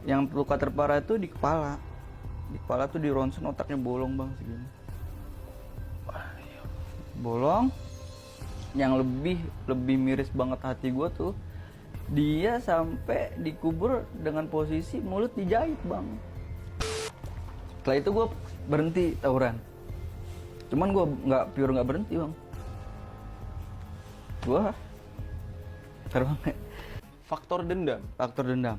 Yang luka terparah itu di kepala. Di kepala tuh di ronsen, otaknya bolong bang segini. Bolong. Yang lebih miris banget hati gue tuh, dia sampai dikubur dengan posisi mulut dijahit bang. Setelah itu gue berhenti tawuran. Cuman gue nggak berhenti bang. Gue terbang. Faktor dendam. Faktor dendam.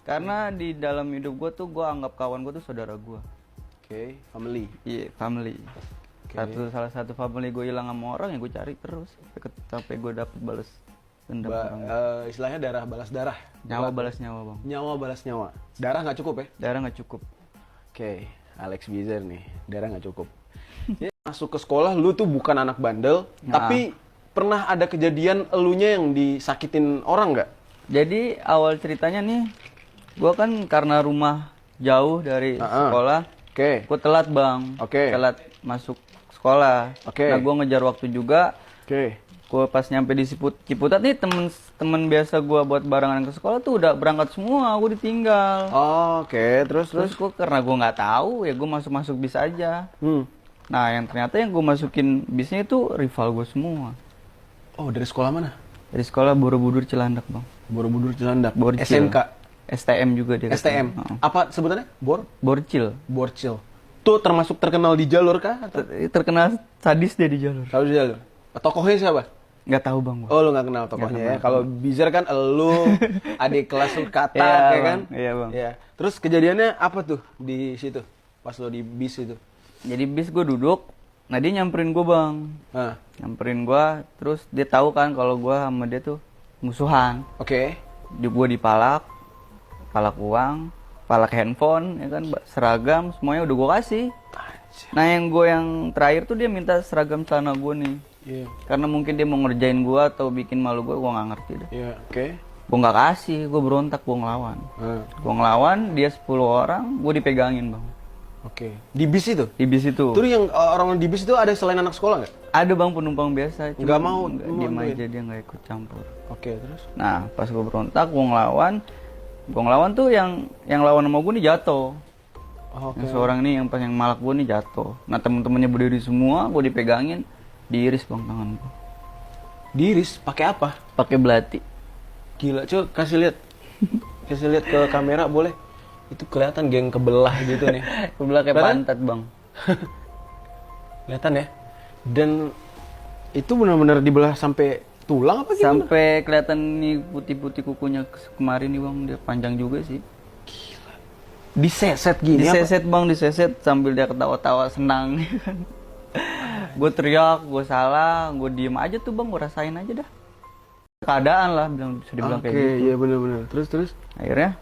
Karena di dalam hidup gue tuh gue anggap kawan gue tuh saudara gue. Oke, family. Iya, family. Okay. Salah satu family gue hilang sama orang yang gue cari terus sampai gue dapet balas dendam. Istilahnya darah balas darah. Nyawa balas nyawa bang. Nyawa balas nyawa. Darah nggak cukup ya? Darah nggak cukup. Oke, Alex Bizer nih, darah nggak cukup. Ya, masuk ke sekolah, lu tuh bukan anak bandel, tapi pernah ada kejadian elunya yang disakitin orang nggak? Jadi awal ceritanya nih, gue kan karena rumah jauh dari sekolah, gue telat bang, telat masuk sekolah. Nah gue ngejar waktu juga. Gue pas nyampe di Ciputat nih, temen biasa gue buat barengan ke sekolah tuh udah berangkat semua, gue ditinggal. Terus gue karena gue nggak tahu ya gue masuk bis aja. Nah yang ternyata yang gue masukin bisnya itu rival gue semua. Oh, dari sekolah mana? Dari sekolah Borobudur Cilandak bang. Borobudur Cilandak. Borcil. SMK. STM juga dia. STM. Apa sebutannya? Borcil. Borcil. Tuh termasuk terkenal di jalur kah? Terkenal sadis dia di jalur. Tahu di jalur. Tokohnya siapa? Nggak tahu bang. Oh, lu nggak kenal tokohnya ya? Kalau Bizer kan lu adik kelas lu kata ya kan? Iya bang. Iya. Terus kejadiannya apa tuh di situ? Pas lo di bis itu? Jadi bis gue duduk, nah dia nyamperin gue bang. Nyamperin gue, terus dia tahu kan kalau gue sama dia tuh musuhan. Gue dipalak uang, palak handphone, ya kan, seragam, semuanya udah gue kasih. Nah yang terakhir tuh dia minta seragam celana gue nih. Karena mungkin dia mau ngerjain gue atau bikin malu gue nggak ngerti deh. Gue nggak kasih, gue berontak, gue ngelawan. Gue ngelawan, dia 10 orang, gue dipegangin bang. Di bis itu? Di bis itu. Terus yang orang di bis itu ada selain anak sekolah nggak? Ada bang, penumpang biasa. Nggak mau? Diem aja, dia nggak ikut campur. Terus? Nah pas gue berontak, gue ngelawan tuh yang lawan sama gue nih jatuh. Yang seorang nih yang pas yang malak gue nih jatuh. Nah temen-temennya berdiri semua, gue dipegangin, diiris bang tangan gue. Diiris? Pakai apa? Pakai belati. Gila, coba kasih lihat ke kamera boleh? Itu kelihatan geng kebelah gitu nih. Kebelah kayak pantat bang. Kelihatan ya. Dan itu benar-benar dibelah sampai tulang apa gimana? Sampai kelihatan nih putih-putih kukunya kemarin nih bang, dia panjang juga sih. Gila. Diseset gini? Diseset bang, diseset sambil dia ketawa-tawa senang. Gue teriak, gue salah, gue diem aja tuh bang, gue rasain aja dah. Keadaan lah, bisa dibilang kayak gitu. Iya benar-benar. Terus? Akhirnya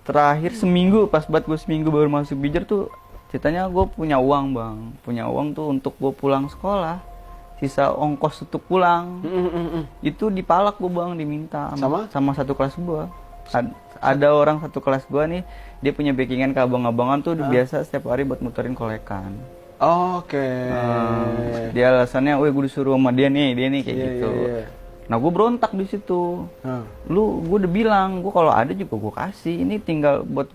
terakhir seminggu, pas banget gue seminggu baru masuk Bijer tuh, ceritanya gue punya uang bang, punya uang tuh untuk gue pulang sekolah, sisa ongkos untuk pulang, itu dipalak gue bang, diminta sama satu kelas gue. Ada orang satu kelas gue nih, dia punya backingan ke abang-abangan tuh biasa setiap hari buat muterin kolekan. Dia alasannya, gue disuruh sama dia nih kayak gitu. Nah gue berontak di situ. Gue udah bilang, gue kalau ada juga gue kasih. Ini tinggal buat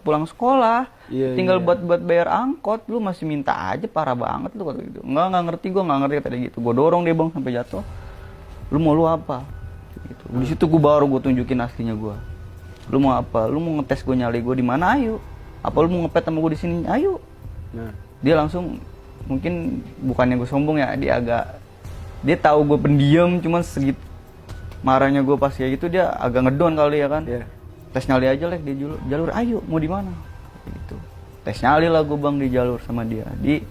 pulang sekolah. Tinggal buat bayar angkot. Lu masih minta aja, parah banget lu kata gitu. Nggak ngerti kata dia gitu. Gue dorong dia bang sampai jatuh. Lu mau apa? Gitu. Di situ gue baru tunjukin aslinya gue. Lu mau apa? Lu mau ngetes gue nyali gue di mana? Ayo. Apa lu mau ngepet sama gue di sini? Ayo. Dia langsung, mungkin bukannya gue sombong ya, dia tahu gue pendiam, cuman segitu marahnya gue pas kayak gitu, dia agak ngedon kali ya kan. Tes nyali aja lah di jalur, ayo mau di mana gitu. Tes nyali lah gue bang di jalur sama dia di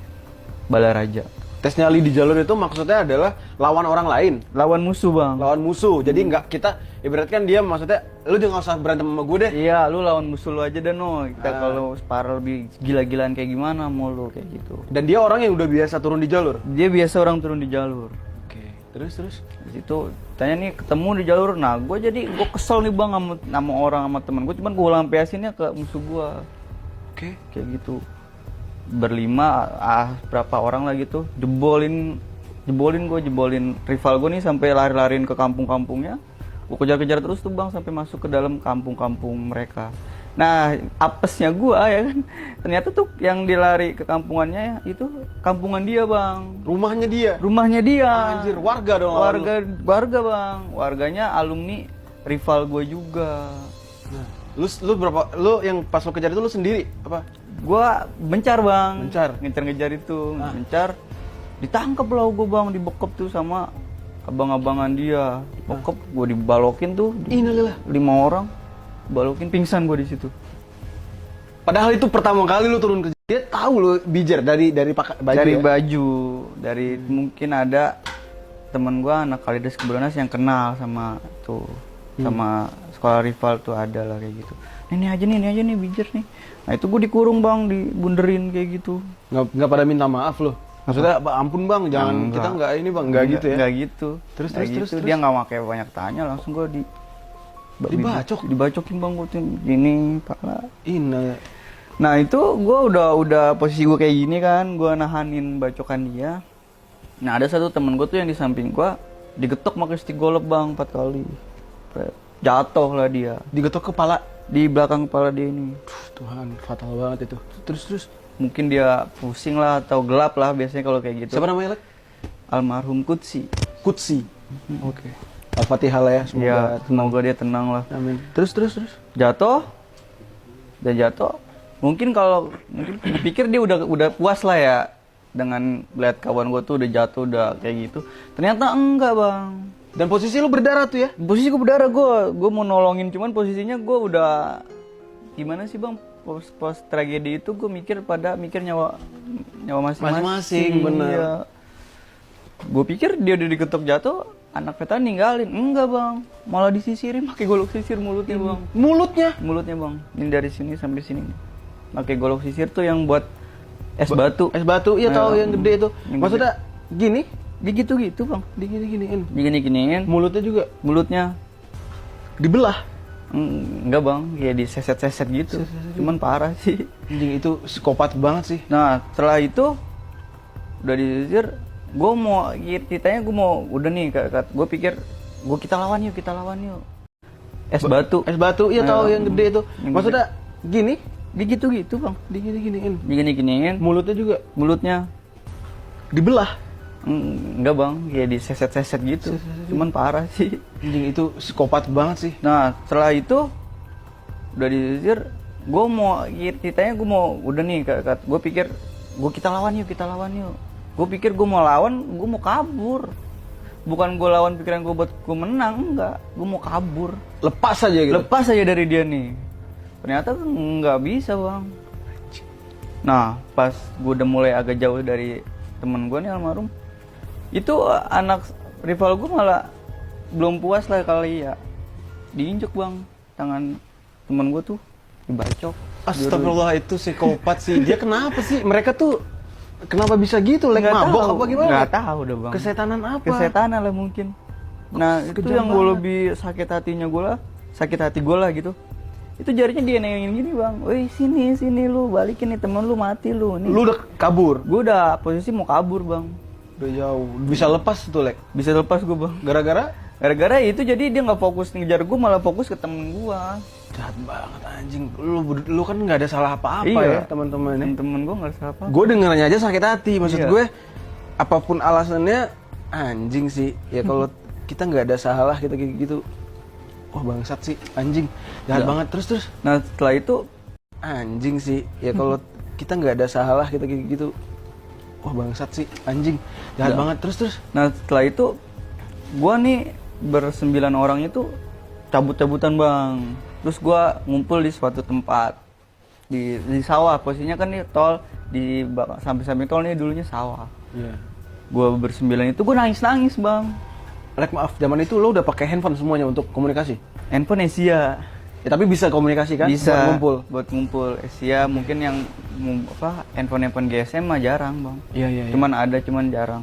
Balaraja. Tes nyali di jalur itu maksudnya adalah lawan orang lain, lawan musuh bang. Lawan musuh. Jadi nggak, kita ibaratkan dia maksudnya lu jangan usah berantem sama gue deh. Iya, lu lawan musuh lu aja deh no. Kita kalau separuh lebih gila-gilaan kayak gimana mau lu kayak gitu. Dan dia orang yang udah biasa turun di jalur. Dia biasa orang turun di jalur. Terus di situ tanya nih ketemu di jalur. Nah gue kesel nih bang sama orang, sama temen gue, cuman gue lampiasinnya ke musuh gue. Kayak gitu berlima, berapa orang lah gitu, jebol rival gue nih sampai lari-lariin ke kampung-kampungnya, Gue kejar-kejar terus tuh bang sampai masuk ke dalam kampung-kampung mereka. Nah apesnya gue ya kan, ternyata tuh yang dilari ke kampungannya ya, itu kampungan dia bang. Rumahnya dia? Rumahnya dia. Anjir, warga dong? Warga bang, warganya alumni rival gue juga. Nah, lu berapa, lu yang pas lo kejar itu lu sendiri apa? Gua bencar bang, ngejar-ngejar itu, bencar, ditangkap lah gue bang, dibekep tuh sama abang-abangan dia, bokep, gue dibalokin tuh, 5 orang, balokin, pingsan gue di situ. Padahal itu pertama kali lu turun ke dia tahu lu Bijer dari baju, dari ya? baju, dari mungkin ada teman gue anak Kalidas Kebulanas yang kenal sama tuh, sama sekolah rival tuh ada lah kayak gitu. Ini aja nih Bijer nih. Nah itu gue dikurung bang, dibunderin kayak gitu. Nggak pada minta maaf loh? Maksudnya ampun bang, jangan kita nggak ini bang, nggak gitu ya? Nggak gitu. Terus dia nggak pakai banyak tanya, langsung gue dibacokin bang, gue tuh gini pala. Nah itu gue udah posisi gue kayak gini kan, gue nahanin bacokan dia. Nah ada satu temen gue tuh yang di samping gue digetok pakai stick golf bang 4 kali. Jatuh lah dia. Digetok kepala? Di belakang kepala dia ini. Tuhan, fatal banget itu. Terus? Mungkin dia pusing lah atau gelap lah biasanya kalau kayak gitu. Siapa namanya, Lek? Almarhum Kutsi. Oke. Al-Fatihah lah ya, semoga dia tenang lah. Amin. Terus? Jatuh. Mungkin gue pikir dia udah puas lah ya dengan lihat kawan gue tuh udah jatuh udah kayak gitu. Ternyata enggak bang. Dan posisi lu berdarah tuh ya? Posisi gue berdarah, gue mau nolongin, cuman posisinya gue udah gimana sih bang, pas tragedi itu gue mikir nyawa masing-masing. Bener. Ya. Gue pikir dia udah diketok jatuh, anak veteran ninggalin, enggak bang, malah disisirin pakai golok sisir mulutnya bang. Mulutnya bang, ini dari sini sampai sini, pakai golok sisir tuh yang buat es batu, iya tahu yang gede itu. Maksudnya gini? Gitu bang, digini-giniin. Mulutnya dibelah? Enggak bang, kayak diseset-seset gitu. Cuman parah sih. Anjing, itu psikopat banget sih. Nah setelah itu udah disisir, gue mau udah nih, gue pikir kita lawan yuk. Es batu, iya tahu yang gede itu. Maksudnya gini? Gitu bang, digini-giniin. Mulutnya dibelah? Enggak bang, kayak diseset-seset gitu. Cuman parah sih. Anjing, itu psikopat banget sih. Nah setelah itu udah disisir, gue mau udah nih, gue pikir kita lawan yuk. Gue pikir gue mau lawan, gue mau kabur. Bukan gue lawan pikiran gue buat gue menang, enggak. Gue mau kabur. Lepas aja dari dia nih. Ternyata nggak bisa bang. Nah pas gue udah mulai agak jauh dari temen gue nih almarhum, itu anak rival gue malah belum puas lah kali ya, diinjek bang tangan temen gue tuh, dibacok. Astagfirullah, itu psikopat sih. Dia kenapa sih? Mereka tuh kenapa bisa gitu? Mabok apa gimana? Nggak tahu udah bang. Kesetanan apa? Kesetanan lah mungkin. Nah itu yang gue lebih sakit hati gue lah gitu. Itu jarinya dia nengin gini bang, woi sini lu balikin nih, temen lu mati lu. Nih. Lu udah kabur? Gue udah posisi mau kabur bang. Udah jauh. Bisa lepas tuh Lek? Bisa lepas gue bang. Gara-gara itu jadi dia nggak fokus ngejar gue, malah fokus ke temen gue. Jahat banget anjing. Lu kan nggak ada salah apa-apa ya teman-teman. Temen gue nggak ada salah apa-apa. Gue dengernya aja sakit hati. Maksud gue apapun alasannya anjing sih. Ya kalau kita nggak ada salah kita kayak gitu. Wah bangsat sih, anjing, jahat banget. Terus. Nah setelah itu anjing sih, ya kalau kita nggak ada salah kita kayak gitu. Wah bangsat sih, anjing, jahat banget. Terus. Nah setelah itu, gua nih ber9 orang itu cabut-cabutan bang. Terus gua ngumpul di suatu tempat di sawah. Posisinya kan nih tol di samping tol nih dulunya sawah. Iya. Gua ber9 itu gua nangis bang. Lek maaf, zaman itu lo udah pakai handphone semuanya untuk komunikasi? Handphone Asia. Ya tapi bisa komunikasi kan? Bisa. Buat ngumpul. Asia mungkin yang handphone GSM mah jarang bang. Iya. Cuman jarang.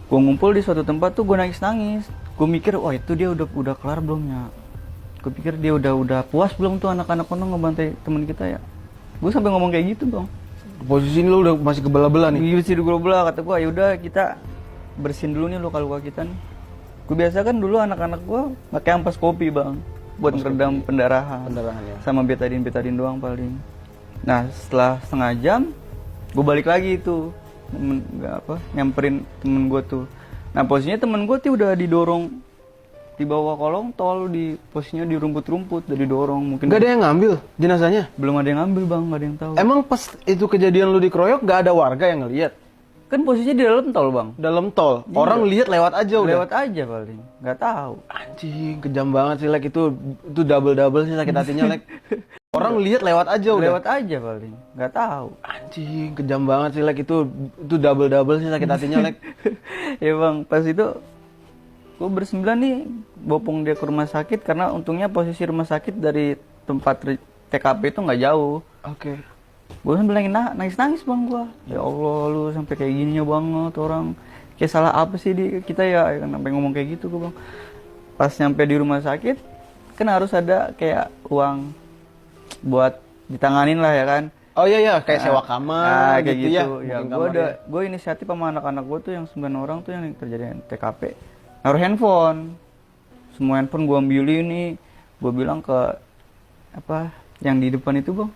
Gue ngumpul di suatu tempat tuh gue nangis. Gue mikir, wah itu dia udah kelar belum ya? Gue pikir dia udah puas belum tuh anak-anak kono ngebantai teman kita ya? Gue sampai ngomong kayak gitu bang. Posisi ini lo udah masih kebelah-belah nih? Masih kebelah-belah, kata gue, yaudah kita bersihin dulu nih luka-luka kita nih. Gue biasa kan dulu anak-anak gue pakai ampas kopi bang, buat ngeredam pendarahan. Ya. Sama betadine doang paling. Nah setelah setengah jam, gue balik lagi itu, nyamperin temen gue tuh. Nah posisinya temen gue tuh udah didorong di bawah kolong tol, di posisinya di rumput-rumput, udah didorong. Mungkin Gak ada yang ngambil jenazahnya? Belum ada yang ngambil bang, gak ada yang tahu. Emang pas itu kejadian lu dikeroyok gak ada warga yang ngelihat? Kan posisinya di dalam tol bang. Dalam tol, orang lihat lewat aja udah. Lewat aja paling, nggak tahu. Anjing, kejam banget sih Lek, itu double sih sakit hatinya Lek. Orang lihat lewat aja udah. Lewat aja paling, nggak tahu. Anjing, kejam banget sih Lek, itu double sih sakit hatinya Lek. Ya bang, pas itu gue bersembilan nih bopong dia ke rumah sakit, karena untungnya posisi rumah sakit dari tempat TKP itu nggak jauh. Oke. Gue sambil nangis bang gue. Ya Allah, lu sampai kayak gininya banget orang. Kayak salah apa sih di kita ya, sampai ngomong kayak gitu gue bang. Pas nyampe di rumah sakit, kan harus ada kayak uang buat ditanganin lah ya kan. Oh iya kayak sewa kamar kayak gitu ya. Gue inisiatif sama anak-anak gue tuh yang 9 orang tuh yang terjadi TKP. Naruh handphone. Semua handphone gue ambilin nih. Gue bilang ke apa yang di depan itu bang.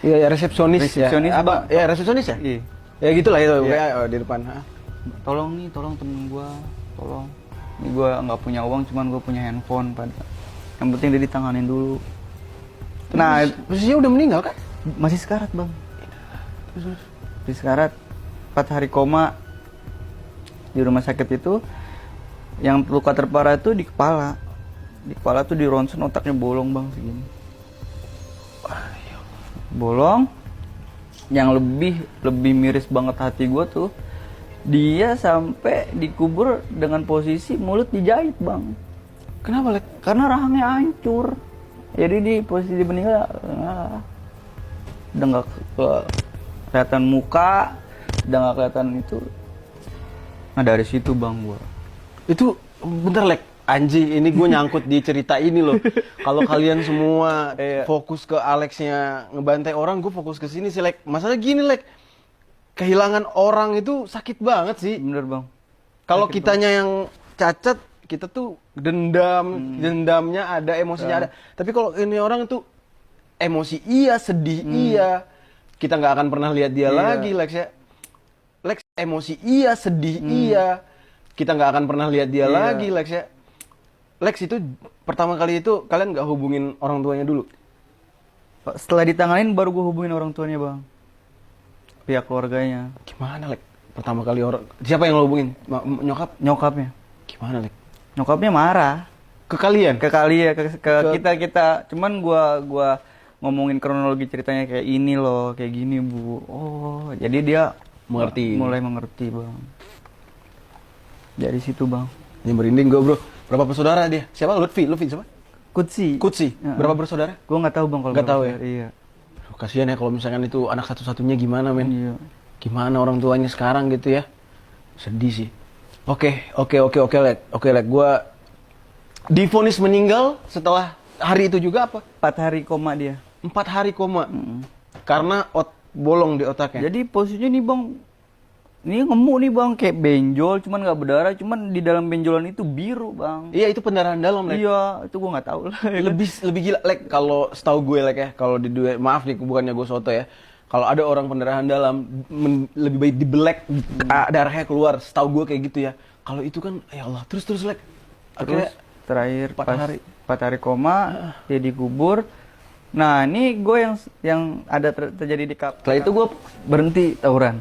Iya resepsionis ya. Apa? Ya resepsionis ya? Iya. Ya gitulah itu Iya. di depan. Tolong temen gue, tolong. Ini gue nggak punya uang, cuman gue punya handphone pada. Yang penting dia ditanganin dulu. Nah, posisinya udah meninggal kan? Masih sekarat bang. Masih sekarat. 4 hari koma di rumah sakit itu. Yang luka terparah itu di kepala. Di kepala tuh di ronsen, otaknya bolong bang segini. Bolong. Yang lebih miris banget hati gue tuh, dia sampai dikubur dengan posisi mulut dijahit bang. Kenapa Lek? Karena rahangnya hancur. Jadi di posisi meninggal udah nggak kelihatan muka, udah nggak kelihatan itu. Nah dari situ bang gue. Itu bentar Lek, anjing ini gue nyangkut di cerita ini loh. Kalau kalian semua fokus ke Alexnya ngebantai orang, gue fokus ke sini sih Lek. Masalah gini Lek, kehilangan orang itu sakit banget sih. Bener bang. Kalau kitanya yang cacat, kita tuh dendamnya ada, emosinya ada. Tapi kalau ini orang itu emosi iya, sedih iya, kita nggak akan pernah lihat dia lagi Lex ya. Lex emosi iya, sedih iya, kita nggak akan pernah lihat dia lagi Lex ya. Lex itu pertama kali itu kalian nggak hubungin orang tuanya dulu? Setelah ditanganin baru gue hubungin orang tuanya bang, pihak keluarganya. Gimana Lex? Pertama kali siapa yang lo hubungin? Nyokapnya. Gimana Lex? Nyokapnya marah. Ke kalian? Ke kita. Cuman gua ngomongin kronologi ceritanya kayak ini loh, kayak gini bu. Oh, jadi dia mulai mengerti bang. Dari situ bang. Ini merinding gue bro. Berapa bersaudara dia? Siapa? Lutfi siapa? Kutsi. Berapa bersaudara? Gue nggak tahu bang kalau. Nggak tahu ya. Iya. Kasihan ya kalau misalkan itu anak satu-satunya gimana men? Iya. Gimana orang tuanya sekarang gitu ya? Sedih sih. Oke, Lek. Gua divonis meninggal setelah hari itu juga apa? 4 hari koma dia. 4 hari koma. Karena bolong di otaknya. Jadi posisinya nih bang, ini ngemuk nih bang, kayak benjol, cuman nggak berdarah, cuman di dalam benjolan itu biru bang. Iya itu pendarahan dalam Lek. Iya, itu gua nggak tahu lah. Lebih gila Lek, kalau setahu gue Lek ya, kalau maaf nih bukannya gue soto ya. Kalau ada orang pendarahan dalam, lebih baik dibelek, darahnya keluar. Setahu gue kayak gitu ya. Kalau itu kan, ya Allah, terus Lek. Terus terakhir 4 hari koma, dia dikubur. Nah ini gue yang ada terjadi di kap. Setelah itu gue berhenti tawuran.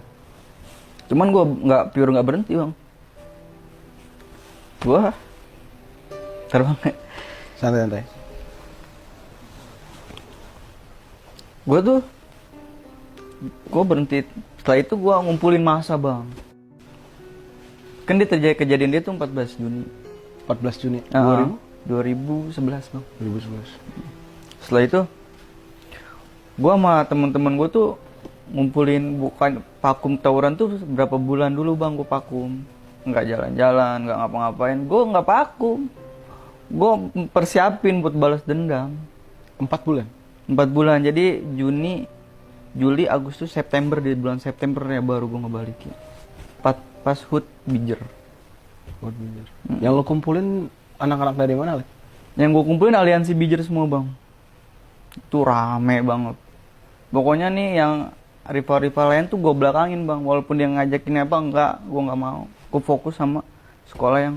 Cuman gue nggak berhenti bang. Gue terbang. Santai. Gue berhenti. Setelah itu gue ngumpulin massa bang. Kan dia terjadi kejadian dia tuh 14 Juni. 14 Juni 2011 bang. 2011. Setelah itu gue sama temen-temen gue tuh ngumpulin, bukan vakum tawuran tuh berapa bulan dulu bang gue vakum. Nggak jalan-jalan, nggak ngapa-ngapain. Gue nggak vakum. Gue persiapin buat balas dendam. 4 bulan? 4 bulan, jadi Juni, Juli, Agustus, September. Di bulan September ya baru gue ngebalikin. Pas HUT bijer. Buat Bijer. Yang lo kumpulin anak-anak dari mana, Le? Yang gue kumpulin aliansi Bijer semua, Bang. Itu rame banget. Pokoknya nih yang rival-rival lain tuh gue belakangin, Bang. Walaupun dia ngajakin apa, enggak, gue nggak mau. Gue fokus sama sekolah yang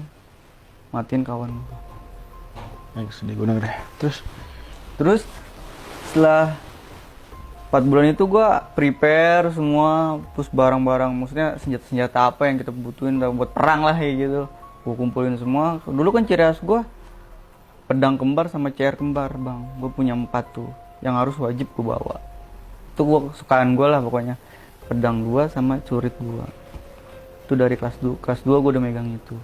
matiin kawan gue. Yang sedih gue denger deh. Terus setelah 4 bulan itu gue prepare semua, terus barang-barang, maksudnya senjata-senjata apa yang kita butuhin buat perang lah kayak gitu. Gue kumpulin semua. Dulu kan ciri khas gue pedang kembar sama CR kembar, Bang. Gue punya 4 tuh, yang harus wajib gue bawa. Itu gue kesukaan gue lah pokoknya. Pedang 2 sama celurit 2. Itu dari kelas 2 gue udah megang itu.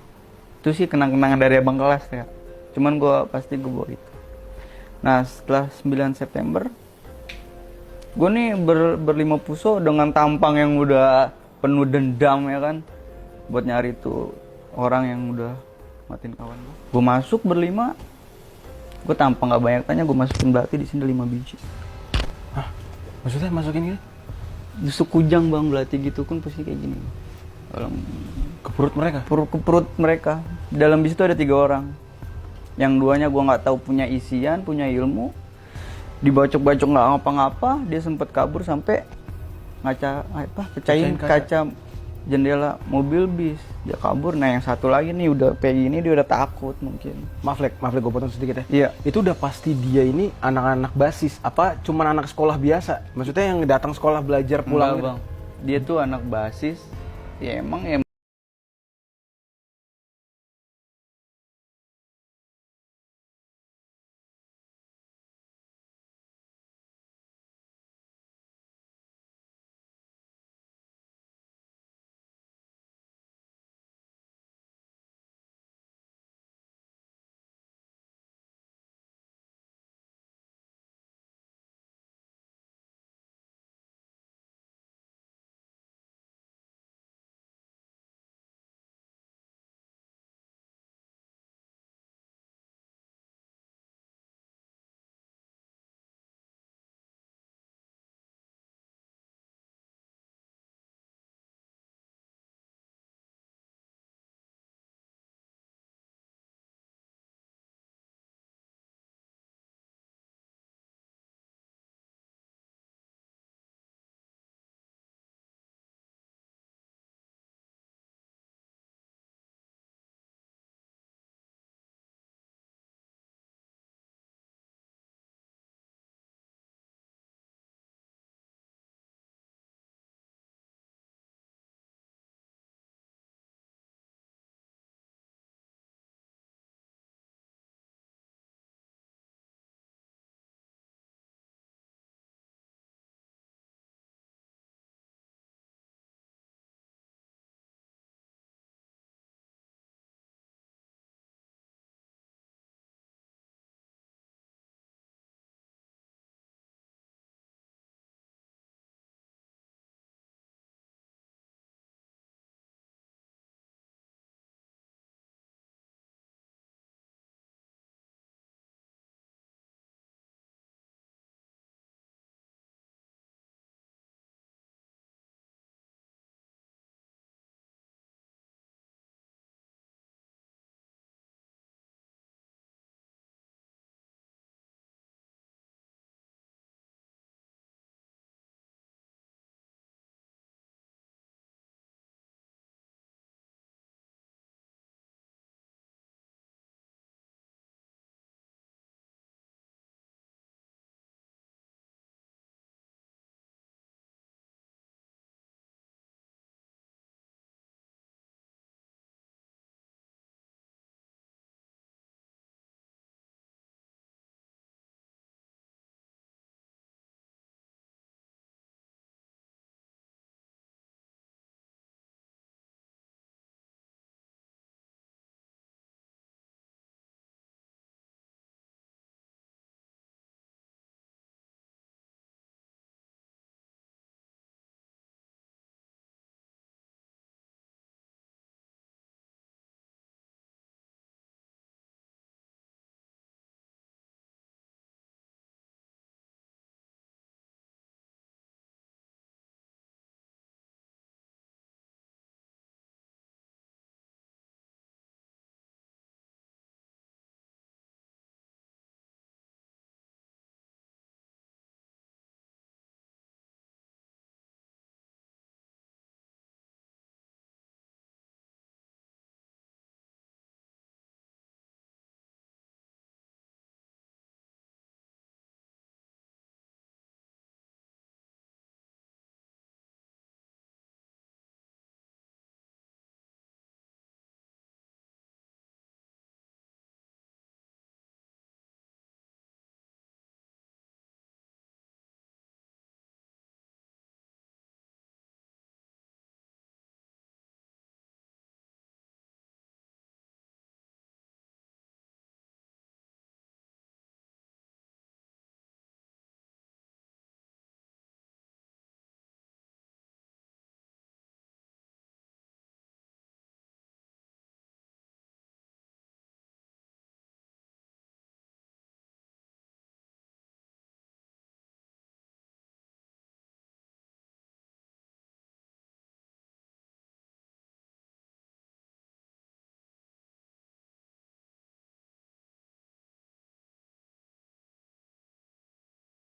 Itu sih kenang-kenangan dari abang kelas ya. Cuman gue pasti gue bawa itu. Nah setelah 9 September gue nih berlima puso dengan tampang yang udah penuh dendam ya kan, buat nyari tuh orang yang udah matiin kawan gue. Gue masuk berlima, gue tampang gak banyak tanya, gue masukin belati di sini 5 biji. Hah? Maksudnya masukin gitu? Justru kujang, Bang, belati gitu kan pasti kayak gini. Ke perut mereka? Ke perut mereka. Dalam bis itu ada 3 orang. Yang 2-nya gue nggak tahu punya isian, punya ilmu. Dibacok-bacok nggak ngapa-ngapa, dia sempat kabur sampai pecahin kaca jendela mobil bis. Dia kabur. Nah yang satu lagi nih udah kayak gini, dia udah takut mungkin. Maaf Lek, gue potong sedikit ya. Iya. Itu udah pasti dia ini anak-anak basis, apa cuman anak sekolah biasa? Maksudnya yang datang sekolah belajar pulang gitu? Bang. Dia tuh anak basis. Ya emang